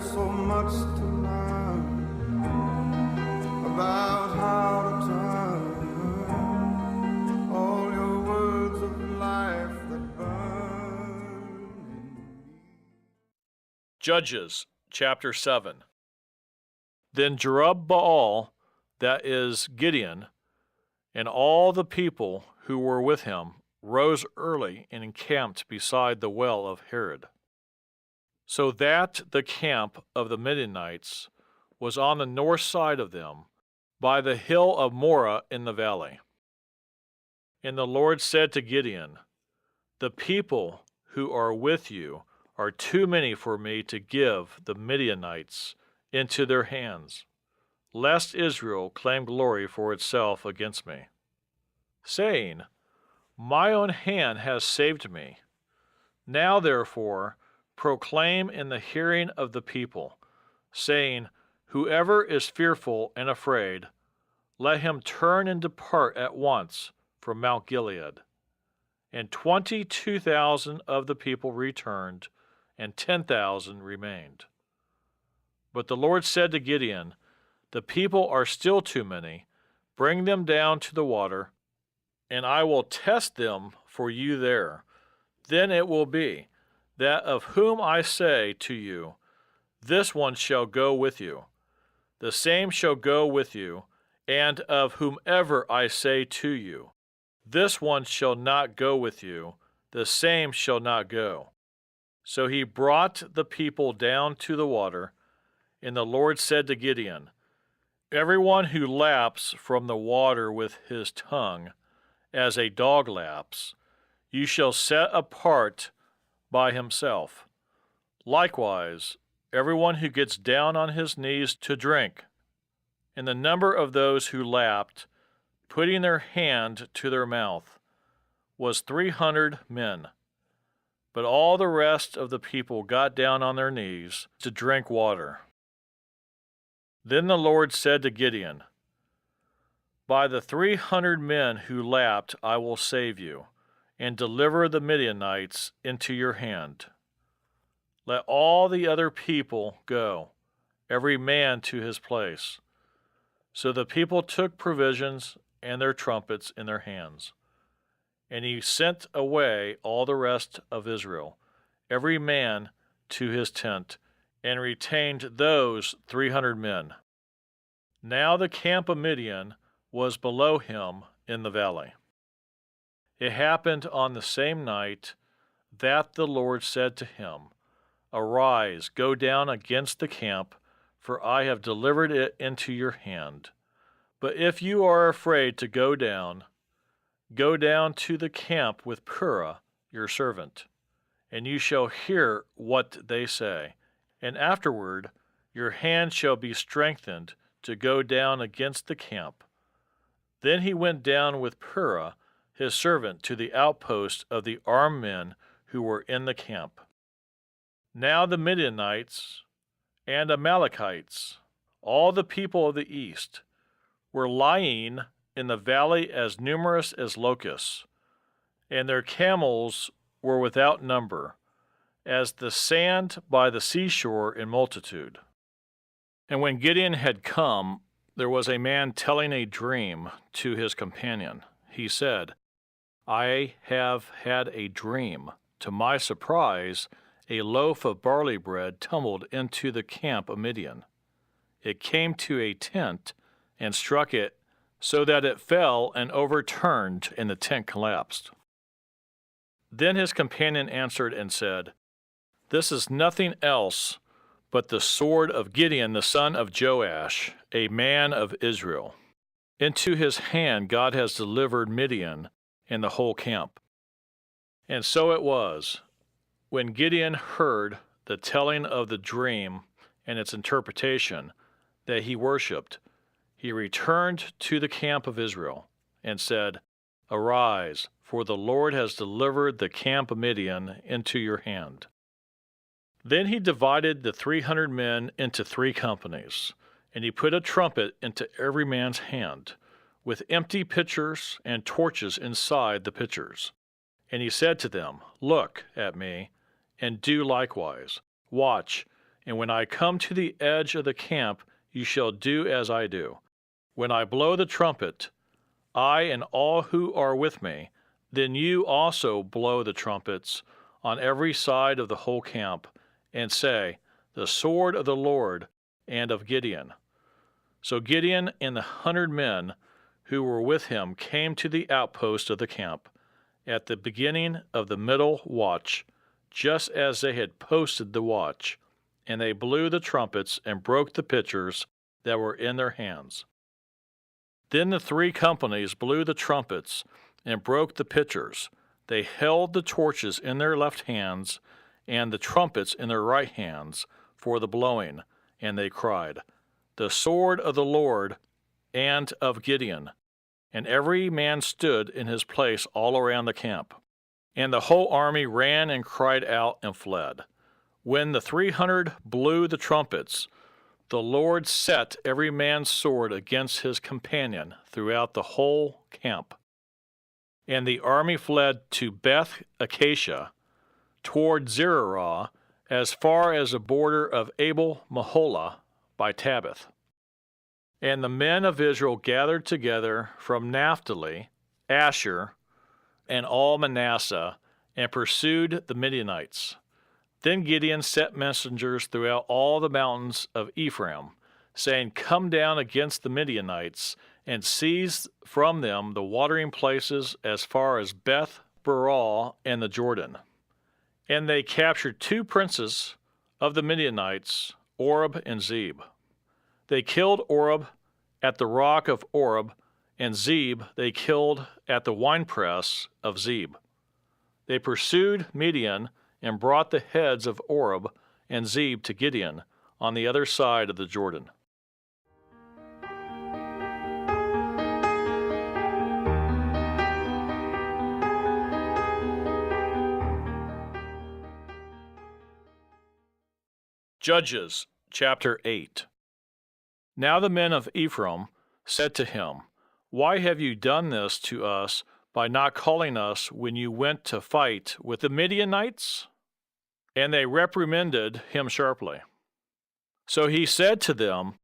so much to learn about how to turn all your words of life that burn in me. Judges chapter 7. Then Jerubbaal, that is Gideon, and all the people who were with him rose early and encamped beside the well of Herod, so that the camp of the Midianites was on the north side of them, by the hill of Moreh in the valley. And the Lord said to Gideon, the people who are with you are too many for me to give the Midianites into their hands, lest Israel claim glory for itself against me, saying, my own hand has saved me. Now therefore proclaim in the hearing of the people, saying, whoever is fearful and afraid, let him turn and depart at once from Mount Gilead. And 22,000 of the people returned, and 10,000 remained. But the Lord said to Gideon, the people are still too many. Bring them down to the water, and I will test them for you there. Then it will be that of whom I say to you, this one shall go with you, the same shall go with you, and of whomever I say to you, this one shall not go with you, the same shall not go. So he brought the people down to the water, and the Lord said to Gideon, everyone who laps from the water with his tongue, as a dog laps, you shall set apart by himself. Likewise, everyone who gets down on his knees to drink. And the number of those who lapped, putting their hand to their mouth, was 300 men. But all the rest of the people got down on their knees to drink water. Then the Lord said to Gideon, by the 300 men who lapped I will save you, and deliver the Midianites into your hand. Let all the other people go, every man to his place. So the people took provisions and their trumpets in their hands. And he sent away all the rest of Israel, every man to his tent, and retained those 300 men. Now the camp of Midian was below him in the valley. It happened on the same night that the Lord said to him, arise, go down against the camp, for I have delivered it into your hand. But if you are afraid to go down to the camp with Purah, your servant, and you shall hear what they say, and afterward your hand shall be strengthened to go down against the camp. Then he went down with Purah, his servant, to the outpost of the armed men who were in the camp. Now the Midianites and Amalekites, all the people of the east, were lying in the valley as numerous as locusts, and their camels were without number, as the sand by the seashore in multitude. And when Gideon had come, there was a man telling a dream to his companion. He said, I have had a dream. To my surprise, a loaf of barley bread tumbled into the camp of Midian. It came to a tent and struck it so that it fell and overturned, and the tent collapsed. Then his companion answered and said, this is nothing else but the sword of Gideon the son of Joash, a man of Israel. Into his hand God has delivered Midian and the whole camp. And so it was, when Gideon heard the telling of the dream and its interpretation, that he worshipped. He returned to the camp of Israel and said, arise, for the Lord has delivered the camp of Midian into your hand. Then he divided the 300 men into 3 companies, and he put a trumpet into every man's hand, with empty pitchers and torches inside the pitchers. And he said to them, look at me, and do likewise. Watch, and when I come to the edge of the camp, you shall do as I do. When I blow the trumpet, I and all who are with me, then you also blow the trumpets on every side of the whole camp, and say, The sword of the Lord and of Gideon. So Gideon and the 100 men who were with him came to the outpost of the camp at the beginning of the middle watch, just as they had posted the watch, and they blew the trumpets and broke the pitchers that were in their hands. Then the 3 companies blew the trumpets and broke the pitchers. They held the torches in their left hands and the trumpets in their right hands for the blowing, and they cried, The sword of the Lord and of Gideon. And every man stood in his place all around the camp. And the whole army ran and cried out and fled. When the 300 blew the trumpets, the Lord set every man's sword against his companion throughout the whole camp. And the army fled to Beth Acacia, toward Zererah, as far as the border of Abel Maholah by Tabbath. And the men of Israel gathered together from Naphtali, Asher, and all Manasseh, and pursued the Midianites. Then Gideon sent messengers throughout all the mountains of Ephraim, saying, Come down against the Midianites, and seize from them the watering places as far as Beth Baral and the Jordan. And they captured 2 princes of the Midianites, Oreb and Zeb. They killed Oreb at the rock of Oreb, and Zeb they killed at the winepress of Zeb. They pursued Midian and brought the heads of Oreb and Zeb to Gideon on the other side of the Jordan. Judges chapter 8. Now the men of Ephraim said to him, Why have you done this to us by not calling us when you went to fight with the Midianites? And they reprimanded him sharply. So he said to them,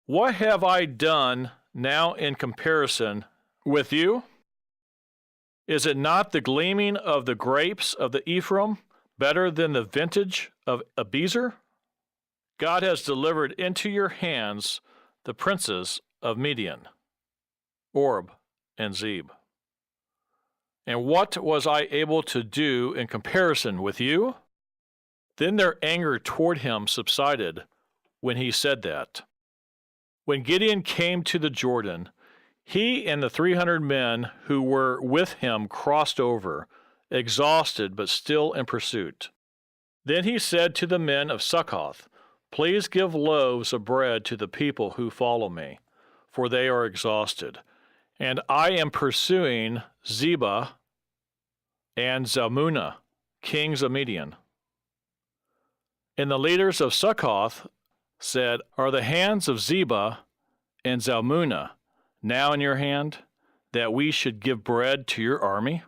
What have I done now in comparison with you? Is it not the gleaming of the grapes of the Ephraim better than the vintage of Abiezer? God has delivered into your hands the princes of Midian, Oreb and Zeb. And what was I able to do in comparison with you? Then their anger toward him subsided when he said that. When Gideon came to the Jordan, he and the 300 men who were with him crossed over, exhausted but still in pursuit. Then he said to the men of Succoth, Please give loaves of bread to the people who follow me, for they are exhausted. And I am pursuing Zebah and Zalmunna, kings of Midian. And the leaders of Succoth said, Are the hands of Zebah and Zalmunna now in your hand, that we should give bread to your army?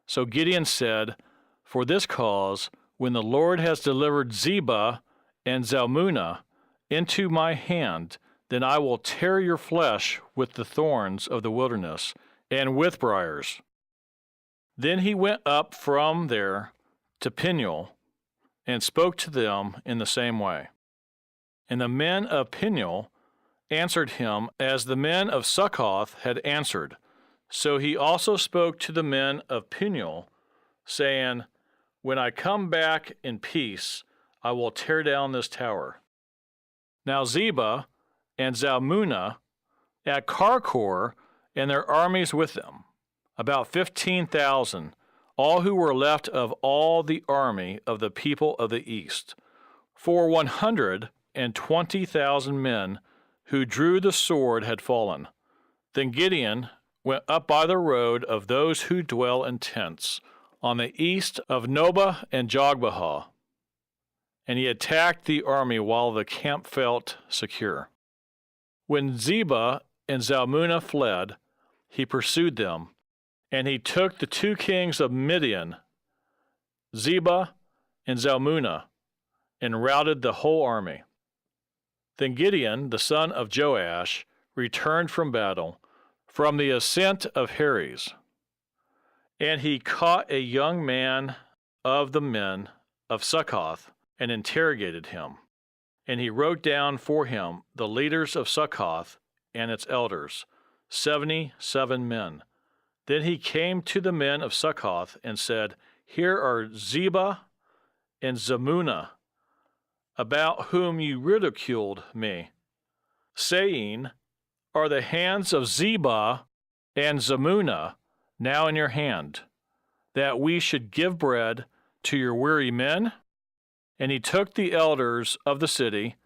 So Gideon said, For this cause, when the Lord has delivered Zebah and Zalmunna into my hand, then I will tear your flesh with the thorns of the wilderness and with briars. Then he went up from there to Peniel and spoke to them in the same way. And the men of Peniel answered him as the men of Succoth had answered. So he also spoke to the men of Peniel, saying, When I come back in peace, I will tear down this tower. Now Zebah and Zalmunna at Karkor and their armies with them, about 15,000, all who were left of all the army of the people of the east, for 120,000 men who drew the sword had fallen. Then Gideon went up by the road of those who dwell in tents, on the east of Nobah and Jogbehah, and he attacked the army while the camp felt secure. When Zebah and Zalmunna fled, he pursued them, and he took the 2 kings of Midian, Zebah and Zalmunna, and routed the whole army. Then Gideon, the son of Joash, returned from battle, from the ascent of Heres. And he caught a young man of the men of Succoth and interrogated him. And he wrote down for him the leaders of Succoth and its elders, 77 men. Then he came to the men of Succoth and said, Here are Zebah and Zalmunna, about whom you ridiculed me, saying, Are the hands of Zebah and Zalmunna now in your hand, that we should give bread to your weary men? And he took the elders of the city,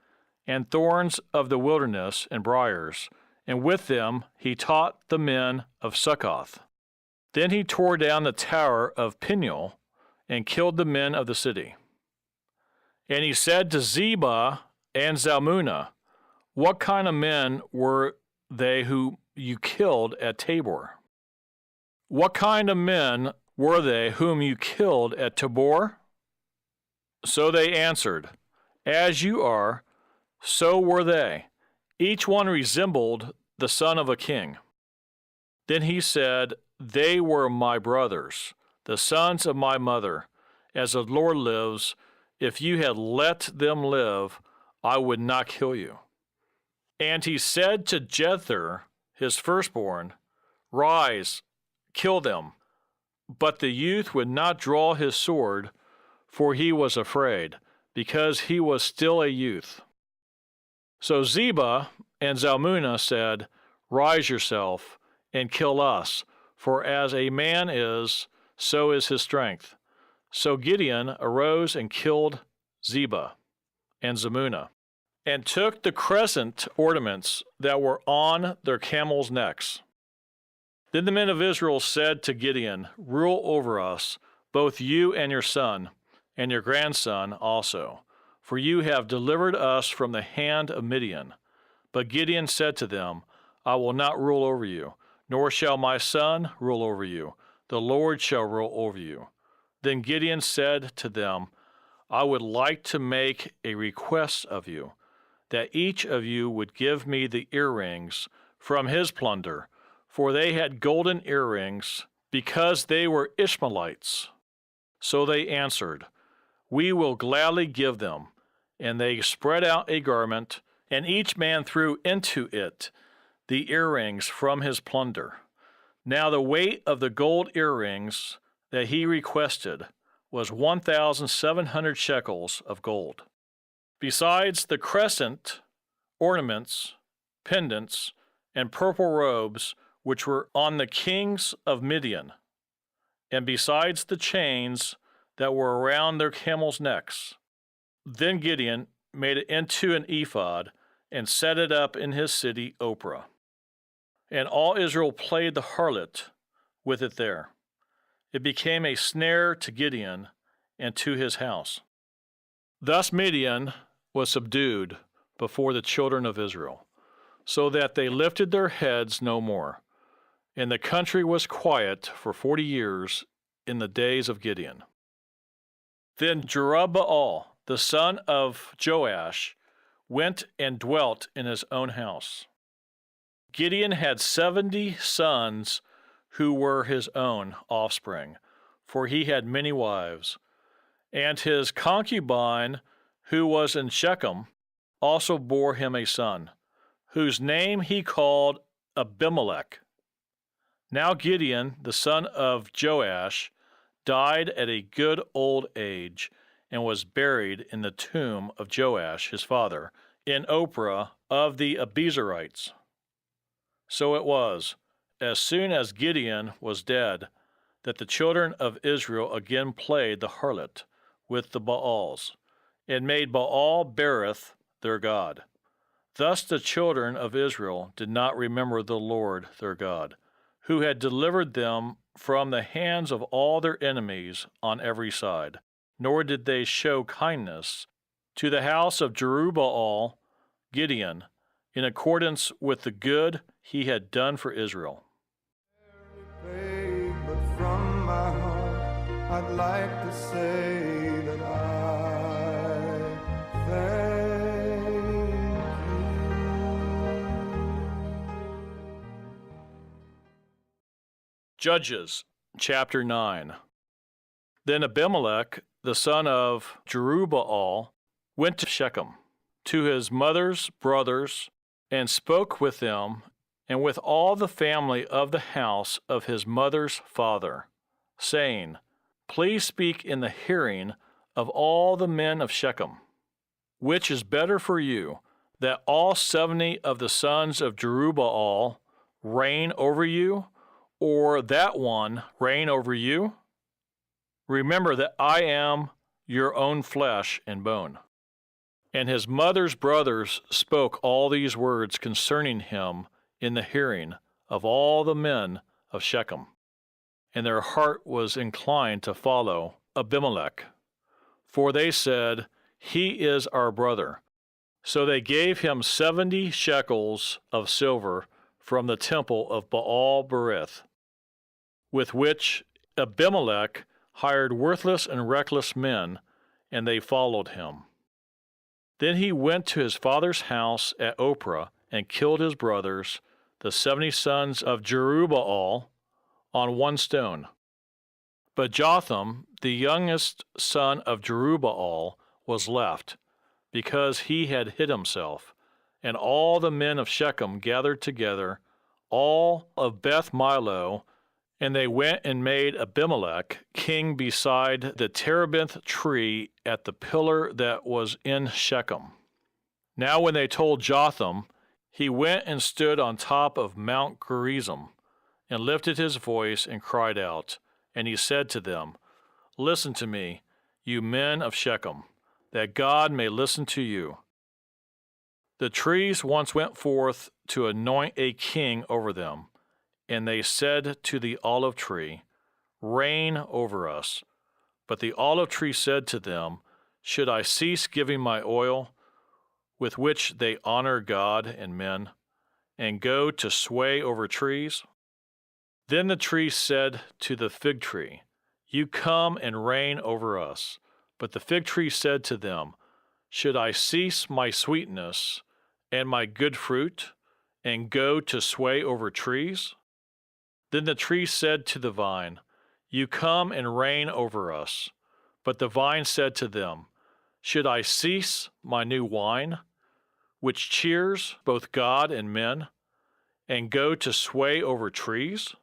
and thorns of the wilderness, and briars, and with them he taught the men of Succoth. Then he tore down the tower of Peniel, and killed the men of the city. And he said to Zebah and Zalmunna, What kind of men were they who you killed at Tabor? What kind of men were they whom you killed at Tabor? So they answered, As you are, so were they. Each one resembled the son of a king. Then he said, They were my brothers, the sons of my mother. As the Lord lives, if you had let them live, I would not kill you. And he said to Jether, his firstborn, Rise, kill them. But the youth would not draw his sword, for he was afraid, because he was still a youth. So Zebah and Zalmunna said, Rise yourself, and kill us, for as a man is, so is his strength. So Gideon arose and killed Zebah and Zalmunna, and took the crescent ornaments that were on their camels' necks. Then the men of Israel said to Gideon, Rule over us, both you and your son, and your grandson also, for you have delivered us from the hand of Midian. But Gideon said to them, I will not rule over you, nor shall my son rule over you. The Lord shall rule over you. Then Gideon said to them, I would like to make a request of you, that each of you would give me the earrings from his plunder, for they had golden earrings, because they were Ishmaelites. So they answered, We will gladly give them. And they spread out a garment, and each man threw into it the earrings from his plunder. Now the weight of the gold earrings that he requested was 1,700 shekels of gold. Besides the crescent, ornaments, pendants, and purple robes which were on the kings of Midian, and besides the chains that were around their camels' necks. Then Gideon made it into an ephod and set it up in his city Ophrah. And all Israel played the harlot with it there. It became a snare to Gideon and to his house. Thus Midian was subdued before the children of Israel, so that they lifted their heads no more. And the country was quiet for 40 years in the days of Gideon. Then Jerubbaal, the son of Joash, went and dwelt in his own house. Gideon had 70 sons who were his own offspring, for he had many wives. And his concubine, who was in Shechem, also bore him a son, whose name he called Abimelech. Now Gideon, the son of Joash, died at a good old age, and was buried in the tomb of Joash his father, in Ophrah of the Abiezrites. So it was, as soon as Gideon was dead, that the children of Israel again played the harlot with the Baals, and made Baal Berith their god. Thus the children of Israel did not remember the Lord their God, who had delivered them from the hands of all their enemies on every side, nor did they show kindness to the house of Jerubbaal, Gideon, in accordance with the good he had done for Israel. But from my heart, I'd like to say that I Judges chapter 9. Then Abimelech, the son of Jerubbaal, went to Shechem, to his mother's brothers, and spoke with them and with all the family of the house of his mother's father, saying, Please speak in the hearing of all the men of Shechem. Which is better for you, that all 70 of the sons of Jerubbaal reign over you, or that one reign over you? Remember that I am your own flesh and bone. And his mother's brothers spoke all these words concerning him in the hearing of all the men of Shechem. And their heart was inclined to follow Abimelech, for they said, He is our brother. So they gave him 70 shekels of silver from the temple of Baal-berith, with which Abimelech hired worthless and reckless men, and they followed him. Then he went to his father's house at Ophrah and killed his brothers, the 70 sons of Jerubbaal, on one stone. But Jotham, the youngest son of Jerubbaal, was left, because he had hid himself. And all the men of Shechem gathered together, all of Beth Milo, and they went and made Abimelech king beside the terebinth tree at the pillar that was in Shechem. Now when they told Jotham, he went and stood on top of Mount Gerizim, and lifted his voice and cried out. And he said to them, Listen to me, you men of Shechem, that God may listen to you. The trees once went forth to anoint a king over them, and they said to the olive tree, Reign over us. But the olive tree said to them, Should I cease giving my oil, with which they honor God and men, and go to sway over trees? Then the tree said to the fig tree, You come and reign over us. But the fig tree said to them, Should I cease my sweetness and my good fruit, and go to sway over trees? Then the tree said to the vine, You come and reign over us. But the vine said to them, Should I cease my new wine, which cheers both God and men, and go to sway over trees?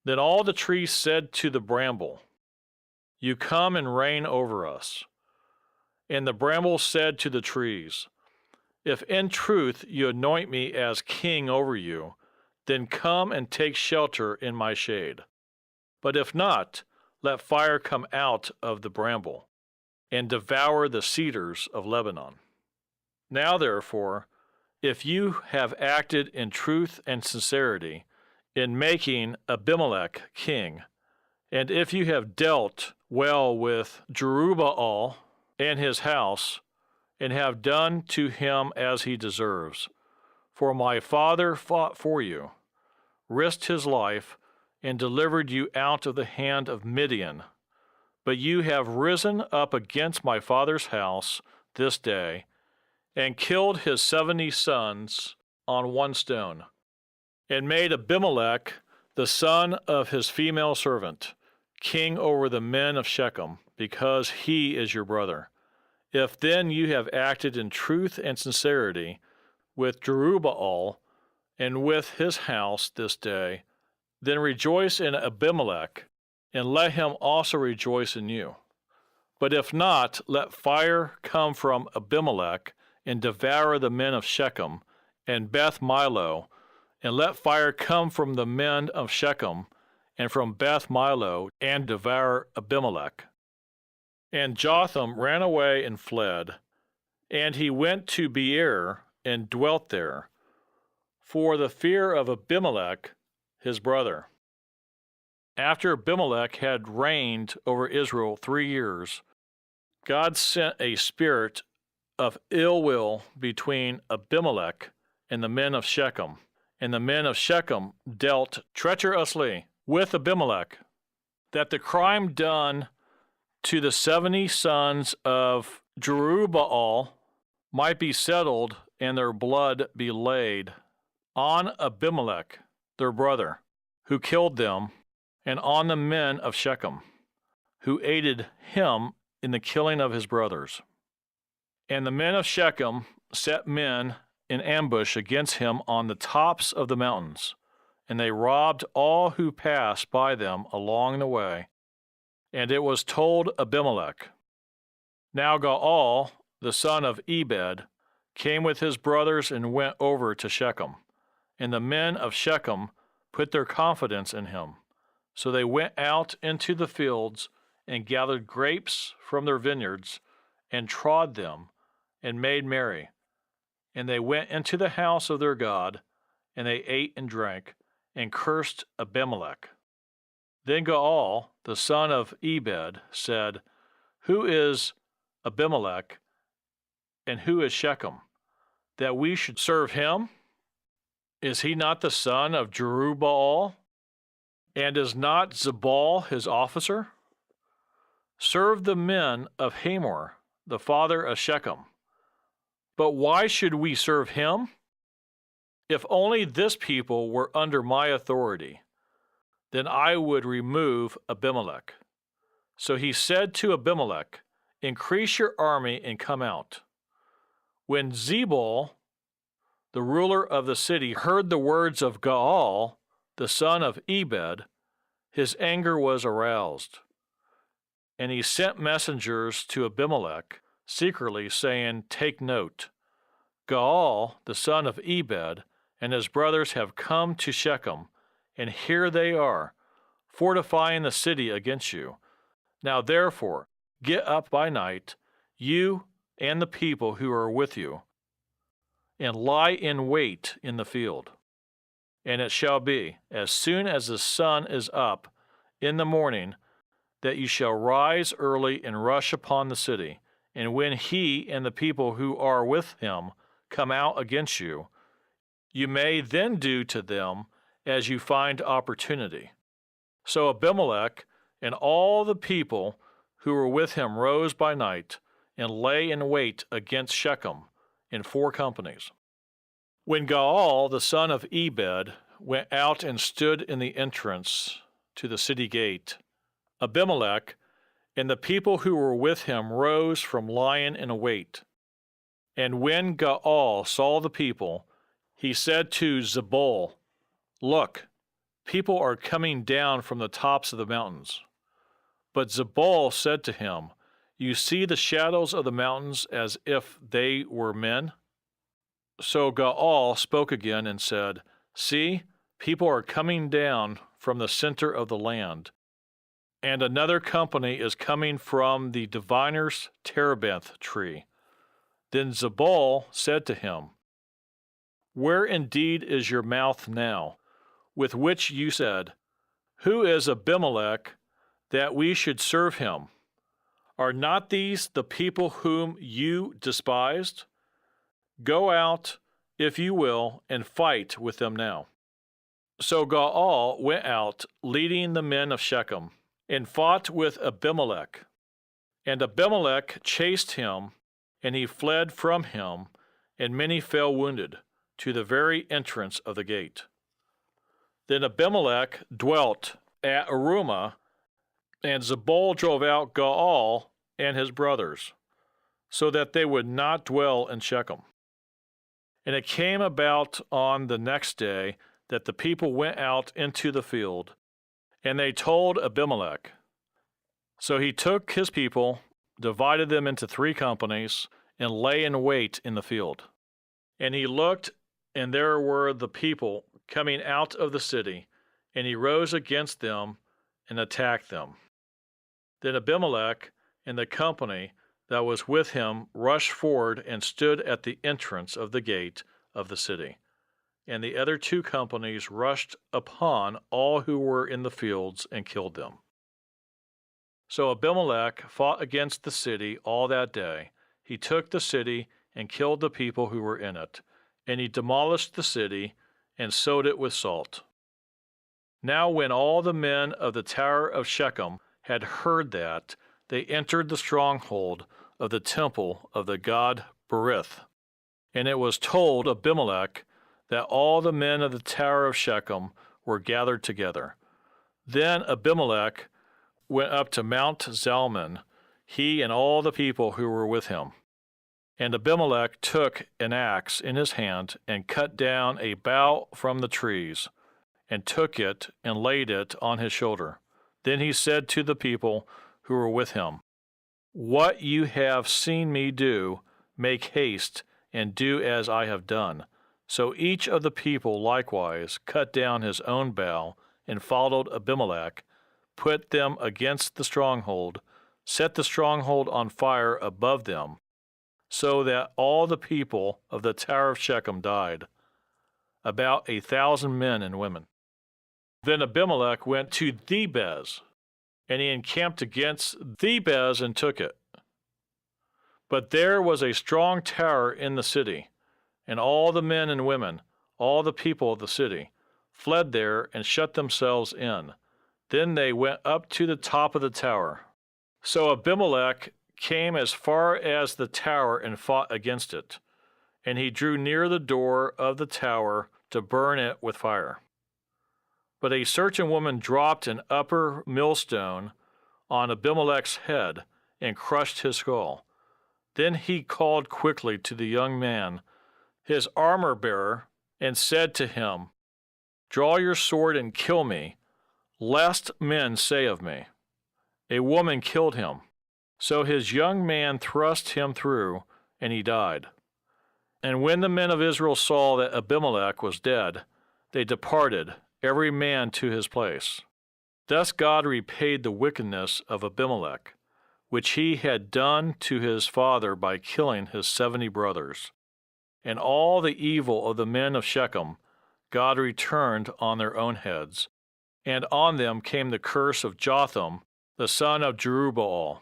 Then all the trees said to the bramble, You come and reign over us. And the bramble said to the trees, If in truth you anoint me as king over you, then come and take shelter in my shade. But if not, let fire come out of the bramble, and devour the cedars of Lebanon. Now therefore, if you have acted in truth and sincerity in making Abimelech king, and if you have dealt well with Jerubbaal and his house, and have done to him as he deserves, for my father fought for you, risked his life, and delivered you out of the hand of Midian. But you have risen up against my father's house this day, and killed his 70 sons on one stone, and made Abimelech, the son of his female servant, king over the men of Shechem, because he is your brother. If then you have acted in truth and sincerity with Jerubbaal and with his house this day, then rejoice in Abimelech, and let him also rejoice in you. But if not, let fire come from Abimelech, and devour the men of Shechem and Beth Milo, and let fire come from the men of Shechem and from Beth Milo, and devour Abimelech. And Jotham ran away and fled, and he went to Beer and dwelt there, for the fear of Abimelech his brother. After Abimelech had reigned over Israel 3 years, God sent a spirit of ill will between Abimelech and the men of Shechem, and the men of Shechem dealt treacherously with Abimelech, that the crime done to the 70 sons of Jerubbaal might be settled and their blood be laid on Abimelech, their brother, who killed them, and on the men of Shechem, who aided him in the killing of his brothers. And the men of Shechem set men in ambush against him on the tops of the mountains, and they robbed all who passed by them along the way. And it was told Abimelech. Now Gaal, the son of Ebed, came with his brothers and went over to Shechem. And the men of Shechem put their confidence in him. So they went out into the fields and gathered grapes from their vineyards and trod them and made merry. And they went into the house of their God, and they ate and drank, and cursed Abimelech. Then Gaal, the son of Ebed, said, Who is Abimelech, and who is Shechem, that we should serve him? Is he not the son of Jerubbaal? And is not Zebul his officer? Serve the men of Hamor, the father of Shechem. But why should we serve him? If only this people were under my authority, then I would remove Abimelech. So he said to Abimelech, Increase your army and come out. When Zebul, the ruler of the city, heard the words of Gaal, the son of Ebed, his anger was aroused. And he sent messengers to Abimelech secretly, saying, Take note, Gaal, the son of Ebed, and his brothers have come to Shechem, and here they are, fortifying the city against you. Now therefore, get up by night, you and the people who are with you, and lie in wait in the field. And it shall be, as soon as the sun is up in the morning, that you shall rise early and rush upon the city. And when he and the people who are with him come out against you, you may then do to them as you find opportunity. So Abimelech and all the people who were with him rose by night and lay in wait against Shechem in 4 companies. When Gaal, the son of Ebed, went out and stood in the entrance to the city gate, Abimelech and the people who were with him rose from lying in wait. And when Gaal saw the people, he said to Zebul, Look, people are coming down from the tops of the mountains. But Zebul said to him, You see the shadows of the mountains as if they were men? So Gaal spoke again and said, See, people are coming down from the center of the land, and another company is coming from the diviner's terebinth tree. Then Zebul said to him, Where indeed is your mouth now, with which you said, Who is Abimelech, that we should serve him? Are not these the people whom you despised? Go out, if you will, and fight with them now. So Gaal went out, leading the men of Shechem, and fought with Abimelech. And Abimelech chased him, and he fled from him, and many fell wounded, to the very entrance of the gate. Then Abimelech dwelt at Arumah, and Zebul drove out Gaal and his brothers, so that they would not dwell in Shechem. And it came about on the next day that the people went out into the field, and they told Abimelech. So he took his people, divided them into 3 companies, and lay in wait in the field. And he looked, and there were the people coming out of the city, and he rose against them and attacked them. Then Abimelech and the company that was with him rushed forward and stood at the entrance of the gate of the city. And the other 2 companies rushed upon all who were in the fields and killed them. So Abimelech fought against the city all that day. He took the city and killed the people who were in it, and he demolished the city and sowed it with salt. Now when all the men of the tower of Shechem had heard that, they entered the stronghold of the temple of the god Berith. And it was told Abimelech that all the men of the tower of Shechem were gathered together. Then Abimelech went up to Mount Zalmon, he and all the people who were with him. And Abimelech took an axe in his hand and cut down a bough from the trees, and took it and laid it on his shoulder. Then he said to the people who were with him, "What you have seen me do, make haste and do as I have done." So each of the people likewise cut down his own bough and followed Abimelech, put them against the stronghold, set the stronghold on fire above them, so that all the people of the tower of Shechem died, about 1,000 men and women. Then Abimelech went to Thebez, and he encamped against Thebez and took it. But there was a strong tower in the city, and all the men and women, all the people of the city, fled there and shut themselves in. Then they went up to the top of the tower. So Abimelech came as far as the tower and fought against it, and he drew near the door of the tower to burn it with fire. But a certain woman dropped an upper millstone on Abimelech's head and crushed his skull. Then he called quickly to the young man, his armor-bearer, and said to him, "Draw your sword and kill me, lest men say of me, 'A woman killed him.' So his young man thrust him through, and he died. And when the men of Israel saw that Abimelech was dead, they departed, every man to his place. Thus God repaid the wickedness of Abimelech, which he had done to his father by killing his 70 brothers. And all the evil of the men of Shechem God returned on their own heads, and on them came the curse of Jotham, the son of Jerubbaal.